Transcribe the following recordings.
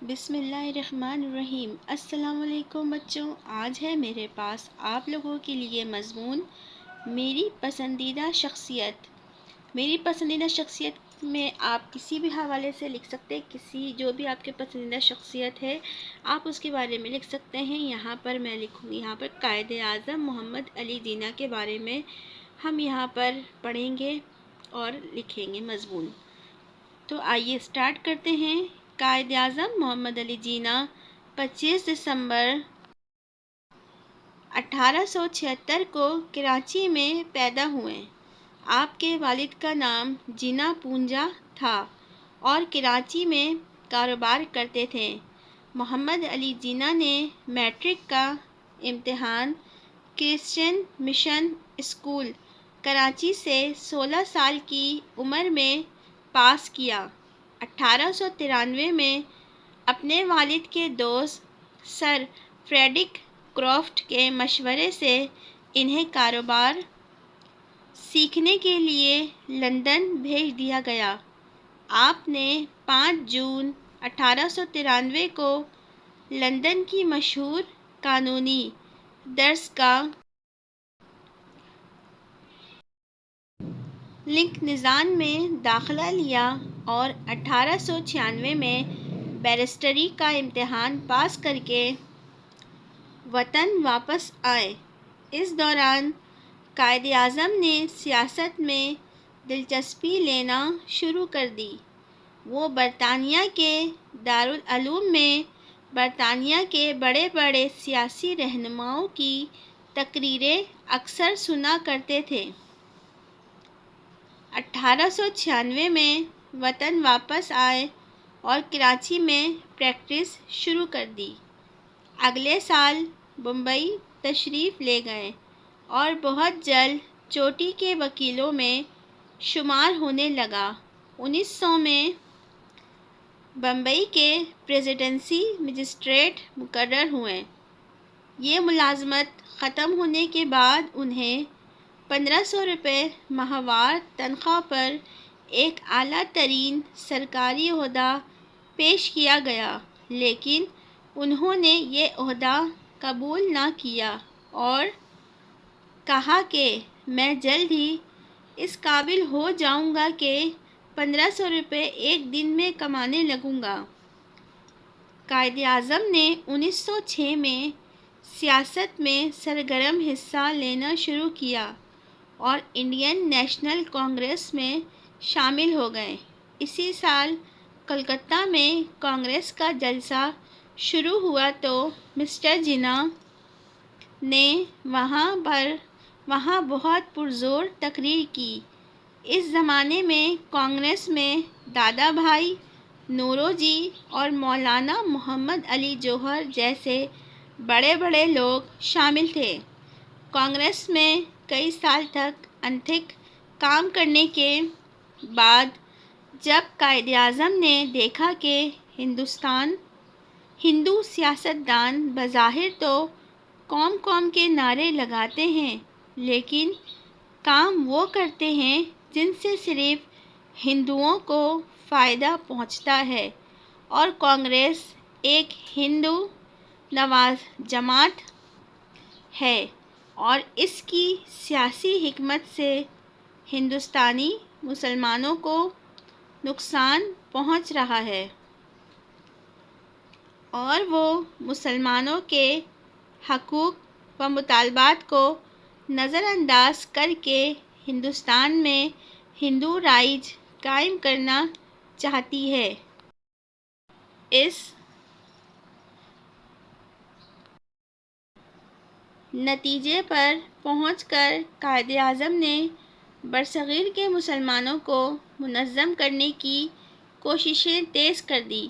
بسم اللہ الرحمن الرحیم۔ السلام علیکم بچوں، آج ہے میرے پاس آپ لوگوں کے لیے مضمون میری پسندیدہ شخصیت۔ میری پسندیدہ شخصیت میں آپ کسی بھی حوالے سے لکھ سکتے ہیں، جو بھی آپ کے پسندیدہ شخصیت ہے آپ اس کے بارے میں لکھ سکتے ہیں۔ یہاں پر میں لکھوں گی، یہاں پر قائد اعظم محمد علی جناح کے بارے میں ہم یہاں پر پڑھیں گے اور لکھیں گے مضمون۔ تو آئیے اسٹارٹ کرتے ہیں۔ قائد اعظم محمد علی جناح 25 دسمبر 1876 کو کراچی میں پیدا ہوئے۔ آپ کے والد کا نام جناح پونجا تھا اور کراچی میں کاروبار کرتے تھے۔ محمد علی جناح نے میٹرک کا امتحان کرسچین مشن اسکول کراچی سے 16 سال کی عمر میں پاس کیا۔ 1893 میں اپنے والد کے دوست سر فریڈرک کرافٹ کے مشورے سے انہیں کاروبار سیکھنے کے لیے لندن بھیج دیا گیا۔ آپ نے 5 جون 1893 کو لندن کی مشہور قانونی درسگاہ لنکنزان میں داخلہ لیا اور 1896 میں بیرسٹری کا امتحان پاس کر کے وطن واپس آئے۔ اس دوران قائد اعظم نے سیاست میں دلچسپی لینا شروع کر دی۔ وہ برطانیہ کے دارالعلوم میں برطانیہ کے بڑے بڑے سیاسی رہنماؤں کی تقریریں اکثر سنا کرتے تھے۔ 1896 میں وطن واپس آئے اور کراچی میں پریکٹس شروع کر دی۔ اگلے سال بمبئی تشریف لے گئے اور بہت جلد چوٹی کے وکیلوں میں شمار ہونے لگا۔ 1900 میں بمبئی کے پریزیڈنسی مجسٹریٹ مقرر ہوئے۔ یہ ملازمت ختم ہونے کے بعد انہیں 1500 روپے ماہوار تنخواہ پر ایک اعلیٰ ترین سرکاری عہدہ پیش کیا گیا، لیکن انہوں نے یہ عہدہ قبول نہ کیا اور کہا کہ میں جلد ہی اس قابل ہو جاؤں گا کہ 1500 روپے ایک دن میں کمانے لگوں گا۔ قائد اعظم نے 1906 میں سیاست میں سرگرم حصہ لینا شروع کیا اور انڈین نیشنل کانگریس میں شامل ہو گئے۔ اسی سال کلکتہ میں کانگریس کا جلسہ شروع ہوا تو مسٹر جناح نے وہاں بہت پرزور تقریر کی۔ اس زمانے میں کانگریس میں دادا بھائی نوروجی اور مولانا محمد علی جوہر جیسے بڑے بڑے لوگ شامل تھے۔ کانگریس میں کئی سال تک انتھک کام کرنے کے بعد جب قائد اعظم نے دیکھا کہ ہندو سیاستدان بظاہر تو قوم قوم کے نعرے لگاتے ہیں لیکن کام وہ کرتے ہیں جن سے صرف ہندوؤں کو فائدہ پہنچتا ہے، اور کانگریس ایک ہندو نواز جماعت ہے اور اس کی سیاسی حکمت سے ہندوستانی مسلمانوں کو نقصان پہنچ رہا ہے اور وہ مسلمانوں کے حقوق و مطالبات کو نظر انداز کر کے ہندوستان میں ہندو راج قائم کرنا چاہتی ہے۔ اس نتیجے پر پہنچ کر قائد اعظم نے برصغیر کے مسلمانوں کو منظم کرنے کی کوششیں تیز کر دیں۔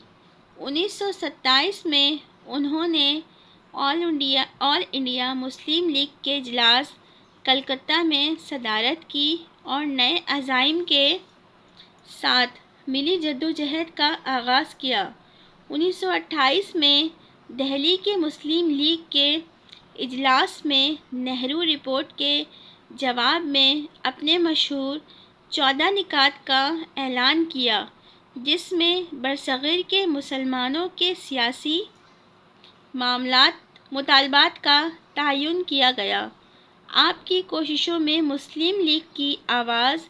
1927 میں انہوں نے آل انڈیا مسلم لیگ کے اجلاس کلکتہ میں صدارت کی اور نئے عزائم کے ساتھ ملی جدوجہد کا آغاز کیا۔ 1928 میں دہلی کے مسلم لیگ کے اجلاس میں نہرو رپورٹ کے جواب میں اپنے مشہور 14 نکات کا اعلان کیا، جس میں برصغیر کے مسلمانوں کے سیاسی مطالبات کا تعین کیا گیا۔ آپ کی کوششوں میں مسلم لیگ کی آواز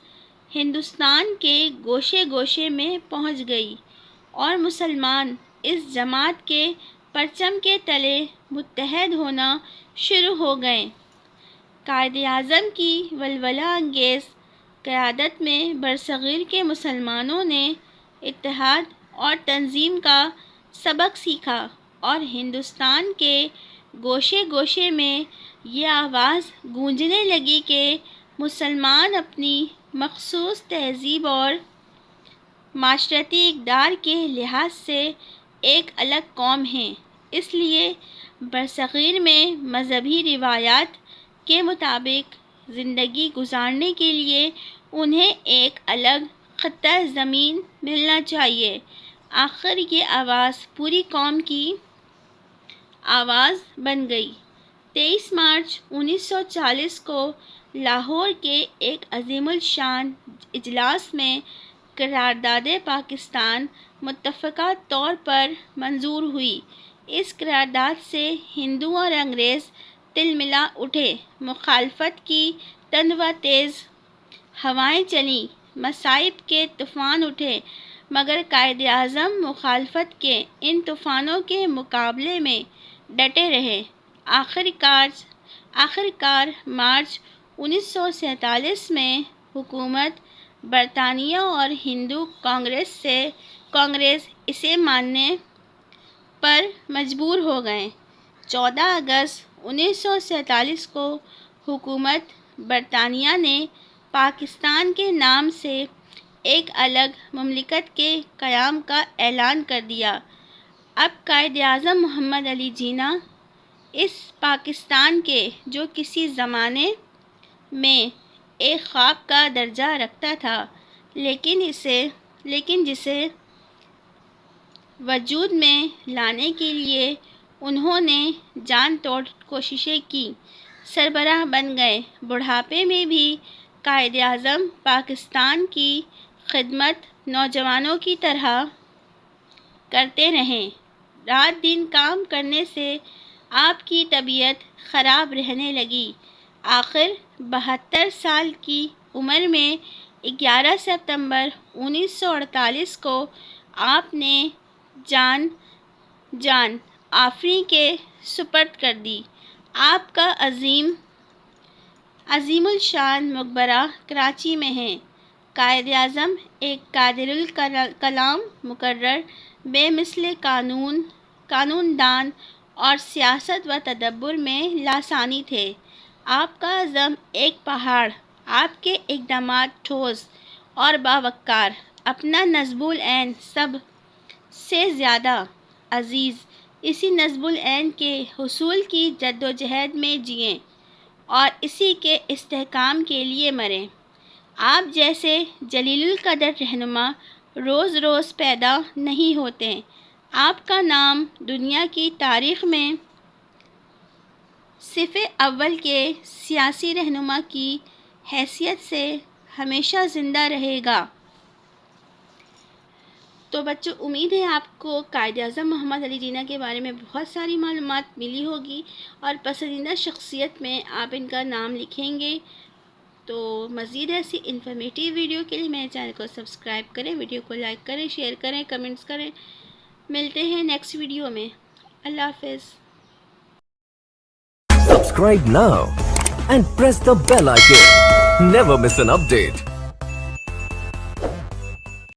ہندوستان کے گوشے گوشے میں پہنچ گئی اور مسلمان اس جماعت کے پرچم کے تلے متحد ہونا شروع ہو گئے۔ قائد اعظم کی ولولہ انگیز قیادت میں برصغیر کے مسلمانوں نے اتحاد اور تنظیم کا سبق سیکھا اور ہندوستان کے گوشے گوشے میں یہ آواز گونجنے لگی کہ مسلمان اپنی مخصوص تہذیب اور معاشرتی اقدار کے لحاظ سے ایک الگ قوم ہیں، اس لیے برصغیر میں مذہبی روایات کے مطابق زندگی گزارنے کے لیے انہیں ایک الگ خطہ زمین ملنا چاہیے۔ آخر یہ آواز پوری قوم کی آواز بن گئی۔ 23 مارچ 1940 کو لاہور کے ایک عظیم الشان اجلاس میں قرارداد پاکستان متفقہ طور پر منظور ہوئی۔ اس قرارداد سے ہندو اور انگریز تل ملا اٹھے، مخالفت کی تند و تیز ہوائیں چلیں، مصائب کے طوفان اٹھے، مگر قائد اعظم مخالفت کے ان طوفانوں کے مقابلے میں ڈٹے رہے۔ آخر کار مارچ 1947 میں حکومت برطانیہ اور ہندو کانگریس اسے ماننے پر مجبور ہو گئے۔ 14 اگست 1947 کو حکومت برطانیہ نے پاکستان کے نام سے ایک الگ مملکت کے قیام کا اعلان کر دیا۔ اب قائد اعظم محمد علی جناح اس پاکستان کے جو کسی زمانے میں ایک خواب کا درجہ رکھتا تھا، لیکن جسے وجود میں لانے کے لیے انہوں نے جان توڑ کوششیں کی، سربراہ بن گئے۔ بڑھاپے میں بھی قائد اعظم پاکستان کی خدمت نوجوانوں کی طرح کرتے رہے۔ رات دن کام کرنے سے آپ کی طبیعت خراب رہنے لگی۔ آخر 72 سال کی عمر میں 11 ستمبر 1948 کو آپ نے جان آفریں کے سپرد کر دی۔ آپ کا عظیم الشان مقبرہ کراچی میں ہے۔ قائد اعظم ایک قادر الکلام مقرر، بے مثل قانون دان اور سیاست و تدبر میں لاسانی تھے۔ آپ کا عزم ایک پہاڑ، آپ کے اقدامات ٹھوس اور باوقار، اپنا نصب العین سب سے زیادہ عزیز۔ اسی نصب العین کے حصول کی جدوجہد میں جئیں اور اسی کے استحکام کے لیے مریں۔ آپ جیسے جلیل القدر رہنما روز روز پیدا نہیں ہوتے۔ آپ کا نام دنیا کی تاریخ میں صف اول کے سیاسی رہنما کی حیثیت سے ہمیشہ زندہ رہے گا۔ تو بچوں، امید ہے آپ کو قائد اعظم محمد علی جناح کے بارے میں بہت ساری معلومات ملی ہوگی اور پسندیدہ شخصیت میں آپ ان کا نام لکھیں گے۔ تو مزید ایسی انفارمیٹیو ویڈیو کے لیے میرے چینل کو سبسکرائب کریں، ویڈیو کو لائک کریں، شیئر کریں، کمنٹس کریں۔ ملتے ہیں نیکسٹ ویڈیو میں۔ اللہ حافظ۔ Subscribe now and press the bell icon. Never miss an update.